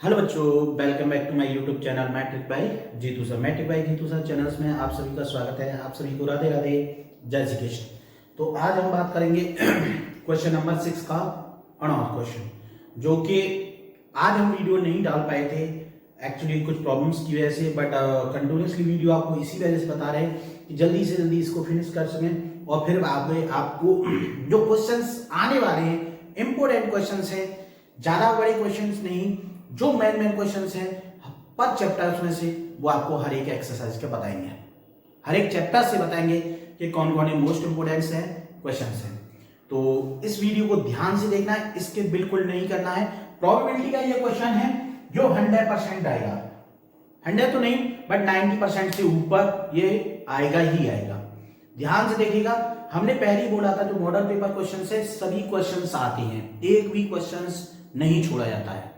Hello बच्चों, welcome back to my YouTube channel matric by Jeetu sir. Matric by Jeetu sir channels में आप सभी का स्वागत है। आप सभी को राधे राधे, जय श्री कृष्ण। तो आज हम बात करेंगे क्वेश्चन नंबर 6 का अनऑन क्वेश्चन, जो कि आज हम वीडियो नहीं डाल पाए थे एक्चुअली कुछ प्रॉब्लम्स की वजह से, बट कंटिन्यूसली वीडियो आपको इसी वजह से बता रहे हैं कि जल्दी से जल्दी इसको फिनिश कर सकें और फिर आपको जो क्वेश्चंस आने वाले हैं इंपोर्टेंट क्वेश्चंस हैं, ज्यादा बड़े क्वेश्चंस नहीं, जो मेन क्वेश्चंस हैं पर चैप्टर्स में से वो आपको हर एक एक्सरसाइज के बताएंगे, हर एक चैप्टर से बताएंगे कि कौन कौन मोस्ट इंपोर्टेंट है क्वेश्चंस हैं। तो इस वीडियो को ध्यान से देखना है, इसके बिल्कुल नहीं करना है। प्रोबेबिलिटी का ये क्वेश्चन है जो 100% आएगा, 100 तो नहीं बट 90% से ऊपर ये आएगा ही आएगा। ध्यान से देखिएगा, हमने पहले ही बोला था जो मॉडल पेपर क्वेश्चन से सभी क्वेश्चंस आते हैं, एक भी क्वेश्चंस नहीं छोड़ा जाता है।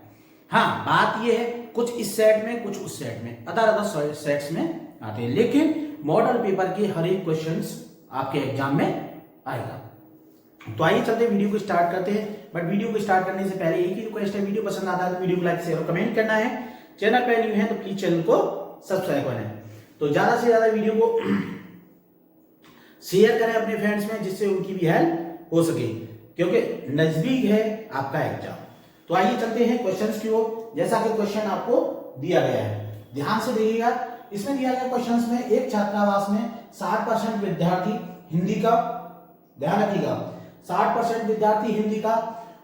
हाँ, बात यह है कुछ इस सेट में कुछ उस सेट में, अदर सेट्स में आते हैं, लेकिन मॉडल पेपर के हर एक क्वेश्चंस आपके एग्जाम में आएगा। तो आइए चलते वीडियो को स्टार्ट करते हैं। बट वीडियो को स्टार्ट करने से पहले एक ही रिक्वेस्ट है, वीडियो पसंद आता है तो वीडियो को लाइक शेयर और कमेंट करना है। चैनल पर न्यू है तो प्लीज चैनल को सब्सक्राइब करना है। तो ज्यादा से ज्यादा वीडियो को शेयर करें अपने फ्रेंड्स में, जिससे उनकी भी हेल्प हो सके, क्योंकि नजदीक है आपका एग्जाम। तो आइए चलते हैं क्वेश्चंस की ओर। जैसा कि क्वेश्चन आपको दिया गया है, ध्यान से देखिएगा। इसमें दिया गया क्वेश्चंस में एक छात्रावास में 60% विद्यार्थी हिंदी का, ध्यान रखिएगा, 60% विद्यार्थी हिंदी का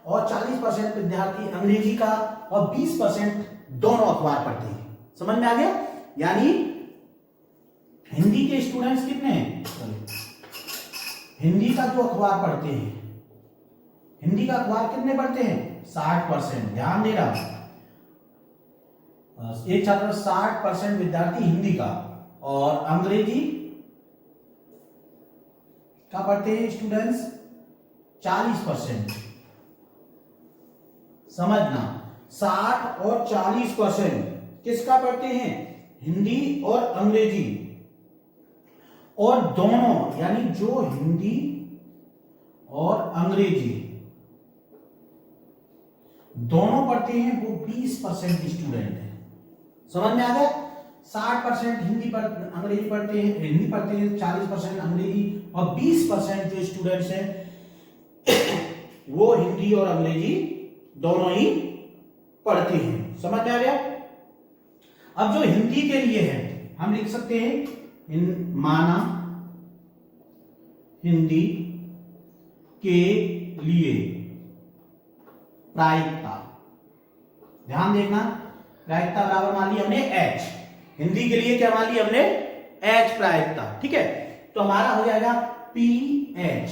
और 40% विद्यार्थी अंग्रेजी का और 20% दोनों अखबार पढ़ते हैं। समझ में आ गया? यानी हिंदी के स्टूडेंट्स कितने हैं? हिंदी का जो अखबार पढ़ते हैं, हिंदी का अखबार कितने पढ़ते हैं? 60%। ध्यान दे रहा, एक छात्र 60% विद्यार्थी हिंदी का और अंग्रेजी का पढ़ते हैं स्टूडेंट्स 40%। समझना, 60 और 40% किसका पढ़ते हैं? हिंदी और अंग्रेजी। और दोनों यानी जो हिंदी और अंग्रेजी दोनों पढ़ते हैं वो 20% स्टूडेंट है। समझ में आ गया? 60% अंग्रेजी पढ़ते हैं, हिंदी पढ़ते हैं, 40% अंग्रेजी और 20% जो स्टूडेंट्स हैं वो हिंदी और अंग्रेजी दोनों ही पढ़ते हैं। समझ में आ गया? अब जो हिंदी के लिए है हम लिख सकते हैं माना हिंदी के लिए प्रायिकता। ध्यान देखना, प्रायिकता बराबर मान ली हमने H, हिंदी के लिए क्या मान ली हमने? H प्रायिकता। ठीक है, तो हमारा हो जाएगा PH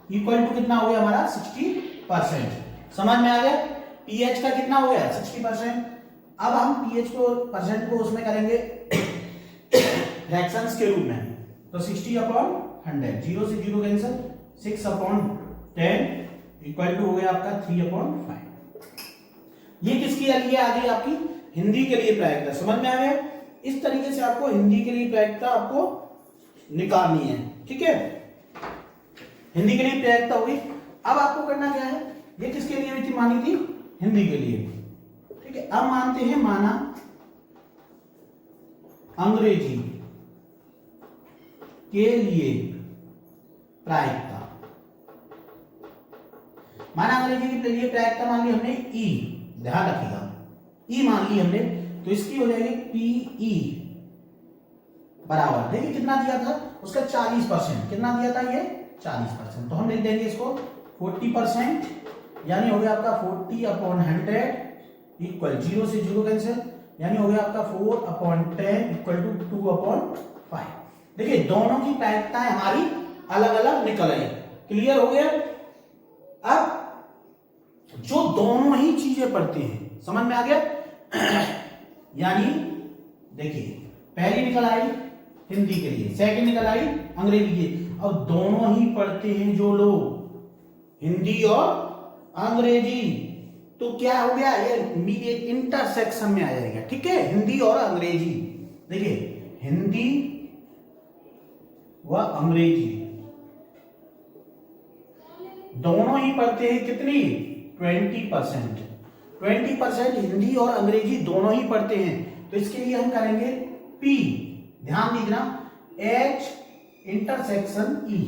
इक्वल टू कितना हो गया हमारा? 60%। समझ में आ गया? PH का कितना हो गया? 60%। अब हम PH को परसेंट को उसमें करेंगे फ्रैक्शंस के रूप में, तो 60/100, 0 से 0 कैंसिल, 6/10 इक्वल टू हो गया आपका 3/5। ये किसके लिए आ गई? आपकी हिंदी के लिए प्रायिकता। समझ में आ गया? इस तरीके से आपको हिंदी के लिए प्रायिकता आपको निकालनी है। ठीक है, हिंदी के लिए प्रायिकता होगी। अब आपको करना क्या है? ये किसके लिए भी थी? मानी थी हिंदी के लिए। ठीक है, अब मानते हैं माना अंग्रेजी के लिए प्रायिकता। माना अंग्रेजी के लिए प्रायिकता मान ली हमने E, ध्यान रखिएगा E मान ली हमने, तो इसकी हो जाएगी PE बराबर, देखिए कितना दिया था उसका? 40%। कितना दिया था ये? 40%। तो हम लिख देंगे इसको 40%, यानी हो गया आपका 40/100 इक्वल 0 से 0 कैंसिल, यानी हो गया आपका 4/10 इक्वल टू 2/5। देखिए दोनों की प्रायिकताएं हमारी अलग अलग निकल आई। क्लियर हो गया? अब जो दोनों ही चीजें पढ़ते हैं, समझ में आ गया? यानी देखिए पहली निकल आई हिंदी के लिए, सेकंड निकल आई अंग्रेजी के। अब दोनों ही पढ़ते हैं जो लोग हिंदी और अंग्रेजी, तो क्या हो गया? ये मीडिएट इंटरसेक्शन में आ जाएगा। ठीक है, हिंदी और अंग्रेजी। देखिए हिंदी व अंग्रेजी दोनों ही पढ़ते हैं कितनी? 20%। 20% हिंदी और अंग्रेजी दोनों ही पढ़ते हैं, तो इसके लिए हम करेंगे P, ध्यान दीजिए H इंटरसेक्शन E।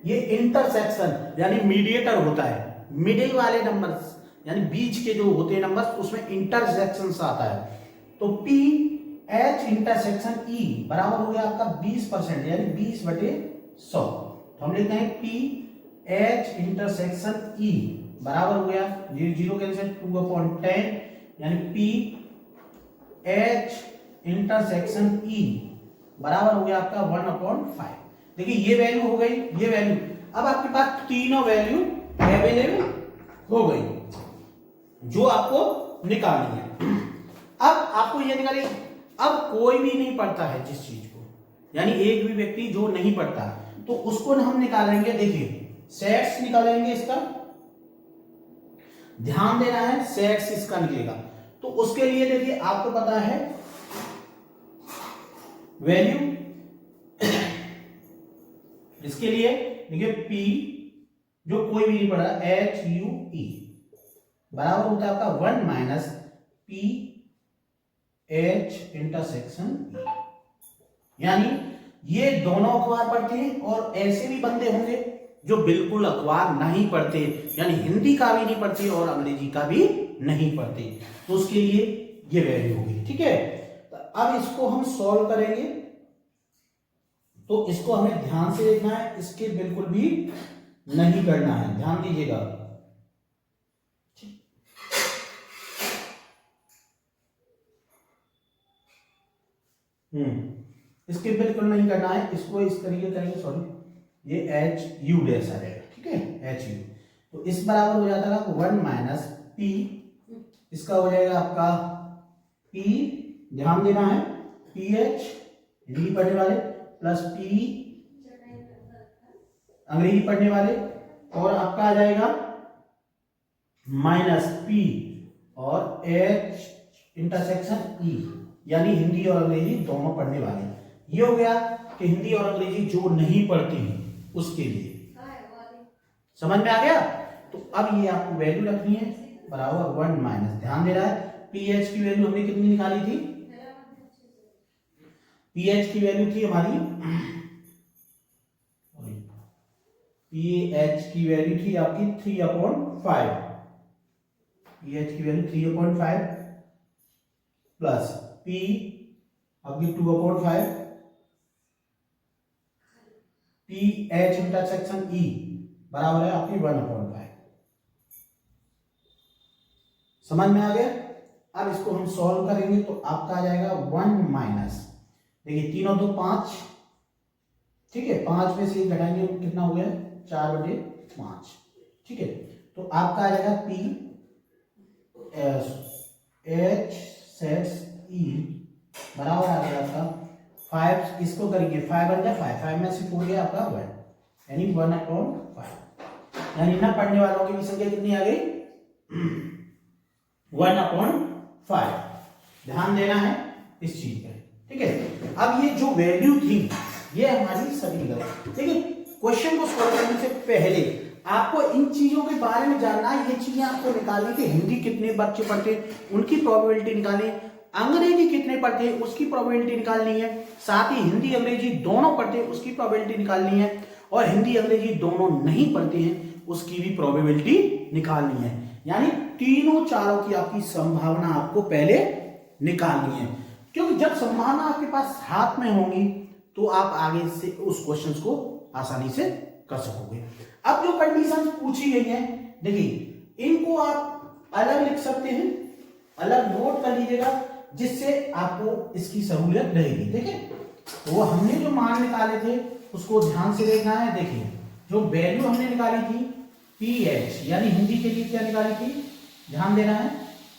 ये इंटरसेक्शन यानी मीडिएटर होता है, मिडिल वाले नंबर्स यानी बीच के जो होते हैं नंबर्स उसमें इंटरसेक्शन आता है। तो P H इंटरसेक्शन E बराबर हो गया आपका 20% यानी 20/100। तो हम लिखते हैं P H इंटरसेक्शन E बराबर हो गया 0 कैंसिल 2/10 यानी P H इंटरसेक्शन E बराबर हो गया आपका 1/5। देखिए ये वैल्यू हो गई, ये वैल्यू। अब आपके पास तीनों वैल्यू अवेलेबल हो गई जो आपको निकालनी है। अब आपको ये निकालिए, अब कोई भी नहीं पढ़ता है जिस चीज को, यानी एक भी व्यक्ति जो नहीं पढ़ता तो उसको हम निकालेंगे। देखिए सेट्स निकालेंगे, इसका ध्यान देना है, सेट्स इसका निकलेगा। तो उसके लिए देखिए आपको पता है वैल्यू, इसके लिए देखिए P जो कोई भी नहीं पढ़ रहा HUE बराबर होता है आपका 1 minus P H intersection E। यानी ये दोनों अखबार पढ़ते हैं और ऐसे भी बंदे होंगे जो बिल्कुल अखबार नहीं पढ़ते, यानी हिंदी का भी नहीं पढ़ते और अंग्रेजी का भी नहीं पढ़ते, तो उसके लिए ये वैल्यू होगी। ठीक है, तो अब इसको हम सॉल्व करेंगे, तो इसको हमें ध्यान से देखना है, इसके बिल्कुल भी नहीं करना है, ध्यान दीजिएगा। इसके बिल्कुल नहीं करना है, इसको इस तरीके करेंगे, सॉरी ये HU डैश आ जाएगा। ठीक है HU, तो इस बराबर हो जाता है 1 माइनस P, इसका हो जाएगा आपका P, ध्यान देना है PH हिंदी पढ़ने वाले प्लस P अंग्रेजी पढ़ने वाले, और आपका आ जाएगा माइनस P और H इंटरसेक्शन E यानी हिंदी और अंग्रेजी दोनों पढ़ने वाले। ये हो गया कि हिंदी और अंग्रेजी जो नहीं पढ़ते हैं उसके लिए, समझ में आ गया। तो अब ये आपको वैल्यू रखनी है बराबर 1 माइनस, ध्यान दे रहा है PH की वैल्यू हमने कितनी निकाली थी, PH की वैल्यू थी हमारी, PH की वैल्यू थी आपकी 3/5, PH की वैल्यू 3/5 प्लस P आपकी 2/5, PH इंटरसेक्शन E बराबर है आपकी 1/5। समझ में आ गया। अब इसको हम सॉल्व करेंगे तो आपका आ जाएगा 1 माइनस, देखिए 3 और 2 5, ठीक है 5 में से घटाएंगे कितना हो गया 4/5। ठीक है, तो आपका आ जाएगा P H सेट्स E बराबर आ गया आपका 5, इसको करेंगे 5 बन जाए 5 में से 4 गया आपका 1 यानी 1/5, यानी ना पढ़ने वालों की भी संख्या कितनी आ गई 1/5। ध्यान देना है इस चीज पे। ठीक है, अब ये जो वैल्यू थी ये हमारी सभी गलत। देखिए क्वेश्चन को सॉल्व करने से पहले आपको इन चीजों के बारे में जानना है, ये चीजें आपको निकालनी कि हिंदी कितने बच्चे पढ़ते हैं उनकी प्रोबेबिलिटी निकालनी है, अंग्रेजी कितने पढ़ते हैं उसकी प्रोबेबिलिटी निकालनी है, साथ ही हिंदी अंग्रेजी दोनों पढ़ते हैं उसकी प्रोबेबिलिटी निकालनी है, और हिंदी अंग्रेजी दोनों नहीं पढ़ते हैं उसकी भी प्रोबेबिलिटी निकालनी है। यानी तीनों चारों की आपकी संभावना आपको पहले निकालनी है, क्योंकि जब संभावना आपके पास हाथ में होंगी तो आप आगे से उस क्वेश्चन को आसानी से कर सकोगे। अब जो कंडीशन पूछी गई है देखिए इनको आप अलग लिख सकते हैं, अलग नोट कर लीजिएगा जिससे आपको इसकी सहूलियत रहेगी। देखिए तो वो हमने जो मान निकाले थे उसको ध्यान से देखना है। देखिए जो वैल्यू हमने निकाली थी PH यानी हिंदी के लिए क्या निकाली थी, ध्यान देना है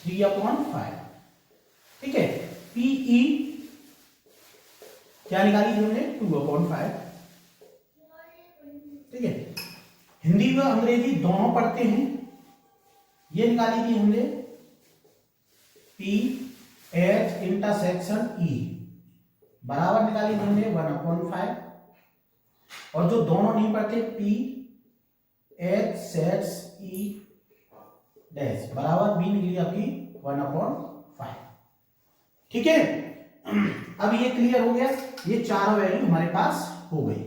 3/5। ठीक है, PE क्या निकाली थी हमने 2/5। ठीक है, हिंदी व अंग्रेजी दोनों पढ़ते हैं, ये निकाली थी हमने PH इंटरसेक्शन E बराबर निकाली थी हमने 1/5, और जो दोनों नहीं पढ़ते PH सेट्स E डैश बराबर बी निकली आपकी 1/5। ठीक है, अब ये क्लियर हो गया, ये चारों वैल्यू हमारे पास हो गई।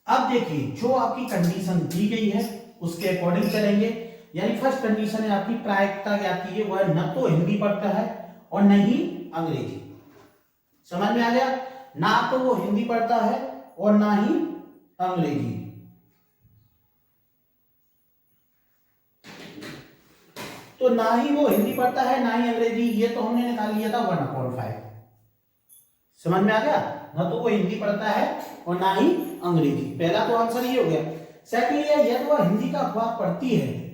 अब देखिए जो आपकी कंडीशन दी गई है उसके अकॉर्डिंग चलेंगे। यानी फर्स्ट कंडीशन है आपकी प्रायिकता ज्ञात कीजिए, वह न तो हिंदी पढ़ता है और न ही अंग्रेजी। समझ में आ गया, ना तो वो हिंदी पढ़ता है और ना ही अंग्रेजी। तो ना ही वो हिंदी पढ़ता है ना ही अंग्रेजी, ये तो हमने निकाल लिया था 1/5। समझ में आ गया, ना तो वो हिंदी पढ़ता है और ना ही अंग्रेजी, पहला तो आंसर ये हो गया। सेकंड ये, यदि वह हिंदी का अखबार पढ़ती है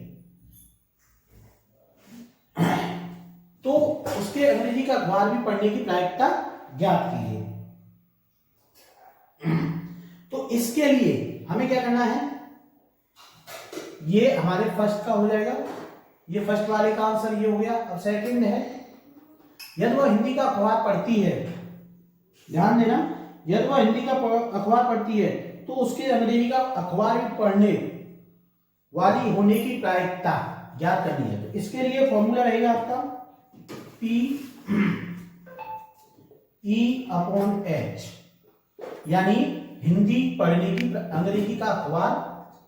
तो उसके अंग्रेजी का अखबार भी पढ़ने की प्रायिकता ज्ञात कीजिए। तो इसके लिए हमें क्या करना है, ये हमारे फर्स्ट का हो जाएगा, ये फर्स्ट वाले का आंसर ये हो गया। अब सेकंड है, यदि वह हिंदी का अखबार पढ़ती है, ध्यान देना, यदि वह हिंदी का अखबार पढ़ती है तो उसके अंग्रेजी का अखबार भी पढ़ने वाली होने की प्रायिकता ज्ञात करनी है। तो इसके लिए फॉर्मूला रहेगा आपका P/H, यानी हिंदी पढ़ने की, अंग्रेजी का अखबार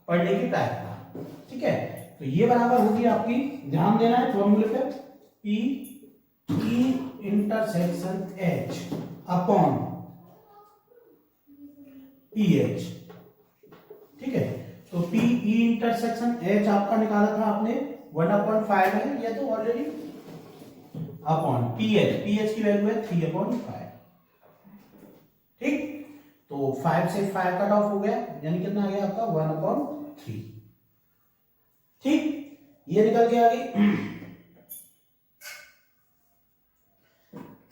पढ़ने की प्रायिकता। ठीक है, तो ये बराबर होगी आपकी, ध्यान देना है फॉर्मूले पे, P/H अपॉन PH। ठीक है, तो P/H आपका निकाला था आपने 1/5 है, या तो ऑलरेडी अपॉन PH की वैल्यू है 3/5। ठीक, तो 5 से 5 कट ऑफ हो गया, यानी कितना आ गया आपका 1/3। ठीक, ये निकल के आ गई।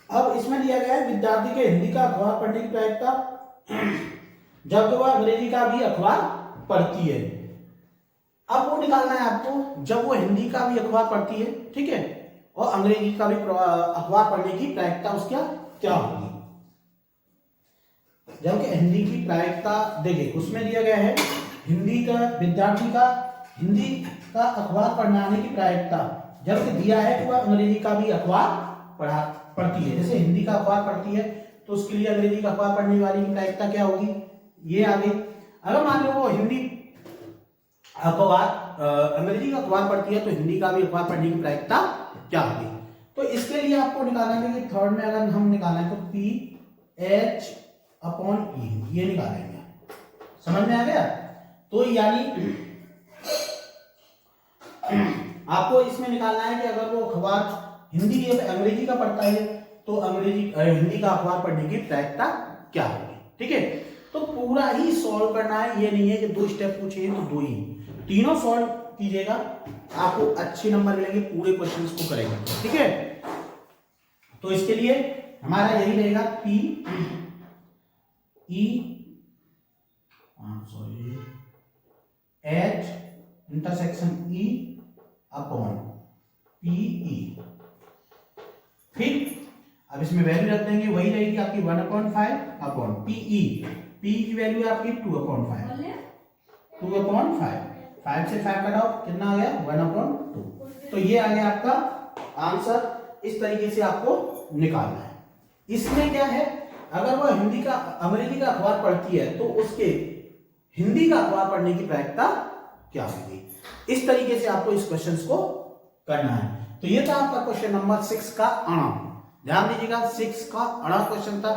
अब इसमें दिया गया है विद्यार्थी के हिंदी का अखबार पढ़ने की प्रायिकता जब वह अंग्रेजी का भी अखबार पढ़ती है। अब वो निकालना है आपको जब वो हिंदी का भी अखबार पढ़ती है, ठीक है, और अंग्रेजी का भी अखबार पढ़ने की प्रायिकता उसका क्या होगी। जबकि हिंदी की प्रायिकता देखिए उसमें दिया गया है, हिंदी का विद्यार्थी का हिंदी का अखबार पढ़ने की प्रायिकता, जबकि दिया है कि वह अंग्रेजी का भी अखबार पढ़ती है। जैसे हिंदी का अखबार पढ़ती है तो उसके लिए अंग्रेजी का अखबार पढ़ने वाली की प्रायिकता क्या होगी, ये आगे। अगर मान लो वो हिंदी अखबार अंग्रेजी का अखबार पढ़ती है तो हिंदी का भी अखबार पढ़ने की प्रायिकता क्या होगी। तो इसके लिए आपको निकालना है कि थर्ड में अगर हम निकालें तो PH/E ये निकालेंगे। समझ में आ गया, तो यानी आपको इसमें निकालना है कि अगर वो अखबार हिंदी या अंग्रेजी का पढ़ता है तो हिंदी का अखबार पढ़ने की प्रायिकता क्या होगी। ठीक है, तो पूरा ही सॉल्व करना है, ये नहीं है कि 2 स्टेप पूछे तो 2 ही, तीनों सॉल्व कीजिएगा, आपको अच्छे नंबर मिलेंगे, पूरे क्वेश्चंस को करेंगे। ठीक है, तो इसके लिए हमारा यही रहेगा P/H/E अपॉन PE। ठीक, अब इसमें वैल्यू रख देंगे, वही रहेगी आपकी 1/5 अपॉन PE। PE की वैल्यू आपकी 2/5। 5 से 5 कट ऑफ, कितना आ गया 1/2। तो ये आ गया आपका आंसर। इस तरीके से आपको निकालना है। इसमें क्या है, अगर वह अंग्रेजी का अखबार पढ़ती है तो उसके हिंदी का अखबार पढ़ने की प्रायिकता क्या होगी। इस तरीके से आपको इस क्वेश्चन को करना है। तो ये था आपका क्वेश्चन नंबर 6 का अणा। ध्यान दीजिएगा, 6 का अणा क्वेश्चन था,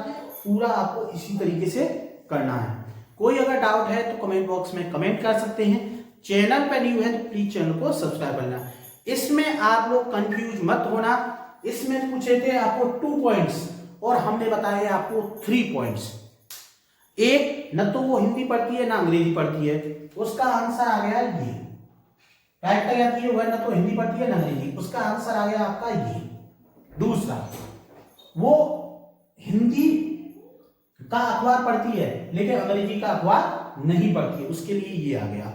पूरा आपको इसी तरीके से करना है। कोई अगर डाउट है तो कमेंट बॉक्स में कमेंट कर सकते हैं। चैनल पर न्यू है तो प्लीज चैनल को सब्सक्राइब करना। इसमें आप लोग कंफ्यूज मत होना, इसमें पूछे थे आपको 2 पॉइंट्स और हमने बताया आपको 3 पॉइंट्स। एक, न तो वो हिंदी पढ़ती है ना अंग्रेजी पढ़ती है, उसका आंसर आ गया ये। प्रायिकता क्या थी, वह न तो हिंदी पढ़ती है ना अंग्रेजी, उसका आंसर आ गया आपका ये। दूसरा, वो हिंदी का अखबार पढ़ती है लेकिन अंग्रेजी का अखबार नहीं पढ़ती है, उसके लिए ये आ गया।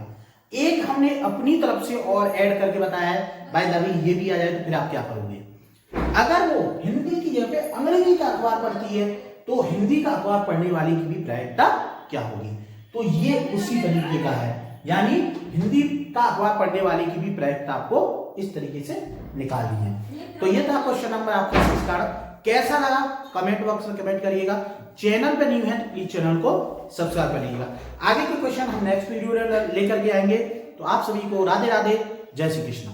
एक हमने अपनी तरफ से और ऐड करके बताया है, भाई दबी ये भी आ जाए तो फिर आप क्या करोगे। अगर वो हिंदी की जगह पे अंग्रेजी का अखबार पढ़ती है तो हिंदी का अखबार पढ़ने वाली की भी प्रायिकता क्या होगी। तो ये उसी तरीके का है, यानी हिंदी का अखबार पढ़ने वाले की भी प्रायिकता आपको इस तरीके से निकालनी है। तो ये था क्वेश्चन नंबर आपका 6 का। कैसा लगा कमेंट बॉक्स में कमेंट करिएगा। चैनल पे न्यू है तो प्लीज चैनल को सब्सक्राइब करिएगा। आगे के क्वेश्चन हम नेक्स्ट वीडियो लेकर के आएंगे। तो आप सभी को राधे राधे, जय श्री कृष्ण।